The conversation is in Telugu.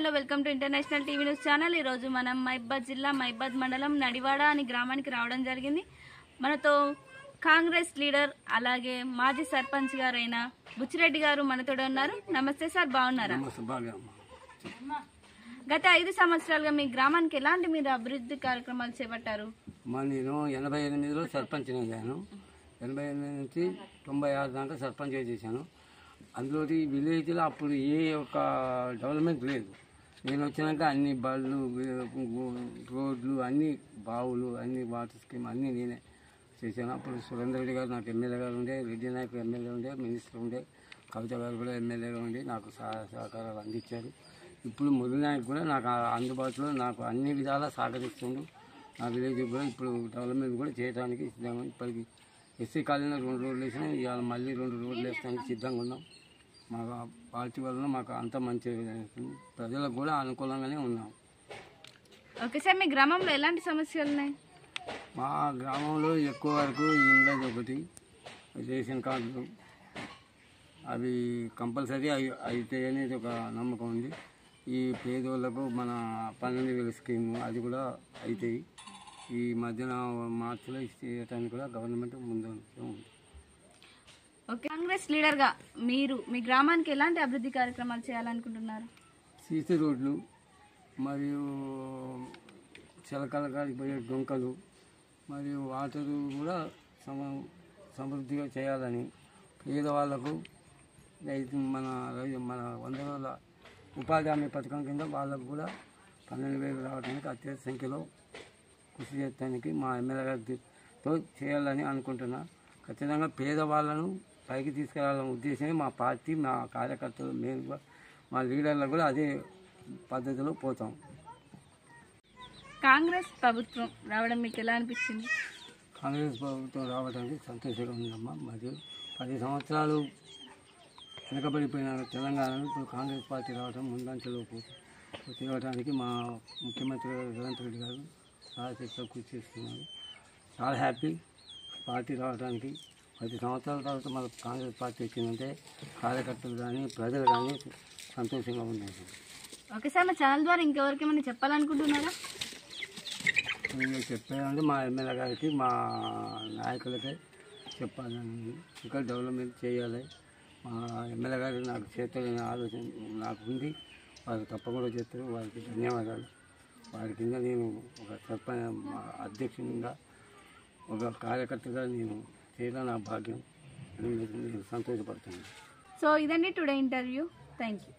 Hello welcome to international TV news channel. ఈరోజు మనం మైబాద్ జిల్లా మైబాద్ మండలం నడివాడ అనే గ్రామానికి రావడం జరిగింది. మనతో కాంగ్రెస్ లీడర్ అలాగే మాజీ సర్పంచ్ గారైన బుచ్చిరెడ్డి గారు మనతో ఉన్నారు. నమస్తే సార్, బాగున్నారా? గత 5 సంవత్సరాలుగా మీ గ్రామానికి ఎలాంటి మీరు అభివృద్ధి కార్యక్రమాలు చేపట్టారు? నేను 88లో సర్పంచ్ అయ్యాను. 88 నుంచి 96 దాకా సర్పంచ్ చేశాను. అందులో విలేజ్లో అప్పుడు ఏ ఒక్క డెవలప్మెంట్ లేదు. నేను వచ్చినాక అన్ని బళ్ళు, రోడ్లు, అన్ని బావులు, అన్ని వాటర్ స్కీమ్ అన్నీ నేనే చేశాను. అప్పుడు సురేందర్ రెడ్డి గారు నాకు ఎమ్మెల్యే గారు ఉండే, రెడ్డి నాయకు ఎమ్మెల్యే ఉండే, మినిస్టర్ ఉండే, కవిత గారు కూడా ఎమ్మెల్యేగా ఉండి నాకు సహకారాలు అందించారు. ఇప్పుడు మురళీనాయక్ కూడా నాకు అందుబాటులో నాకు అన్ని విధాలా సహకరిస్తుండు. నా విలేజ్ కూడా ఇప్పుడు డెవలప్మెంట్ కూడా చేయడానికి సిద్ధంగా. ఇప్పటికి ఎస్సీ కాలనీలో 2 రోడ్లు వేసినాం. ఇవాళ మళ్ళీ 2 రోడ్లు వేస్తానికి సిద్ధంగా ఉన్నాం. మాకు పార్టీ వలన మాకు అంత మంచి ప్రజలకు కూడా అనుకూలంగానే ఉన్నాం. ఓకే సార్, మీ గ్రామంలో ఎలాంటి సమస్యలు ఉన్నాయి? మా గ్రామంలో ఎక్కువ వరకు ఇండ్లది ఒకటి, రేషన్ కార్డులు అవి కంపల్సరీ అయితే అనేది ఒక నమ్మకం ఉంది. ఈ పేదోళ్లకు మన 12,000 స్కీము అది కూడా అవుతాయి. ఈ మధ్యన మార్చిలో చేయడానికి కూడా గవర్నమెంట్ ముందు ఉంది. ఓకే, కాంగ్రెస్ లీడర్గా మీరు మీ గ్రామానికి ఎలాంటి అభివృద్ధి కార్యక్రమాలు చేయాలనుకుంటున్నారు? సీసీ రోడ్లు మరియు చిలకల కాడికి పోయే డొంకలు మరియు వాటర్ కూడా సమృద్ధిగా చేయాలని, పేదవాళ్లకు మన 100 రోజుల ఉపాధి హామీ పథకం కింద వాళ్ళకు కూడా 12,000 రావడానికి అత్యధిక సంఖ్యలో కృషి చేయడానికి మా ఎమ్మెల్యే గారితో చేయాలని అనుకుంటున్నా. ఖచ్చితంగా పేదవాళ్ళను పైకి తీసుకెళ్లాలనే ఉద్దేశమే మా పార్టీ, మా కార్యకర్తలు, మేము మా లీడర్లకు కూడా అదే పద్ధతిలో పోతాం. కాంగ్రెస్ ప్రభుత్వం రావడం మీకు ఎలా అనిపించింది? కాంగ్రెస్ ప్రభుత్వం రావడానికి సంతోషంగా ఉందమ్మా. మరియు 10 సంవత్సరాలు వెనకబడిపోయిన తెలంగాణలో ఇప్పుడు కాంగ్రెస్ పార్టీ రావడం ముందంచెలో తిరగడానికి మా ముఖ్యమంత్రి రేవంత్ రెడ్డి గారు చాలా కృషి చేస్తున్నారు. చాలా హ్యాపీ పార్టీ రావడానికి. 10 సంవత్సరాల తర్వాత మన కాంగ్రెస్ పార్టీ వచ్చిందంటే కార్యకర్తలు కానీ ప్రజలు కానీ సంతోషంగా ఉన్నారు. ఓకే సార్, మా ఛానల్ ద్వారా ఇంకెవరికి ఏమైనా చెప్పాలనుకుంటున్నారా? చెప్పాలంటే మా ఎమ్మెల్యే గారికి, మా నాయకులకే చెప్పాలని, ఇంకా డెవలప్మెంట్ చేయాలి. మా ఎమ్మెల్యే గారికి నాకు చేస్తారనే ఆలోచన నాకు ఉంది. వారు తప్పకుండా చేస్తారు. వారికి ధన్యవాదాలు. వారి కింద నేను ఒక సర్పంచ్ అధ్యక్షునిగా, ఒక కార్యకర్తగా నేను చేయడం నా భాగ్యం. నేను సంతోషపడుతున్నాను. సో ఇదండి టుడే ఇంటర్వ్యూ. Thank you.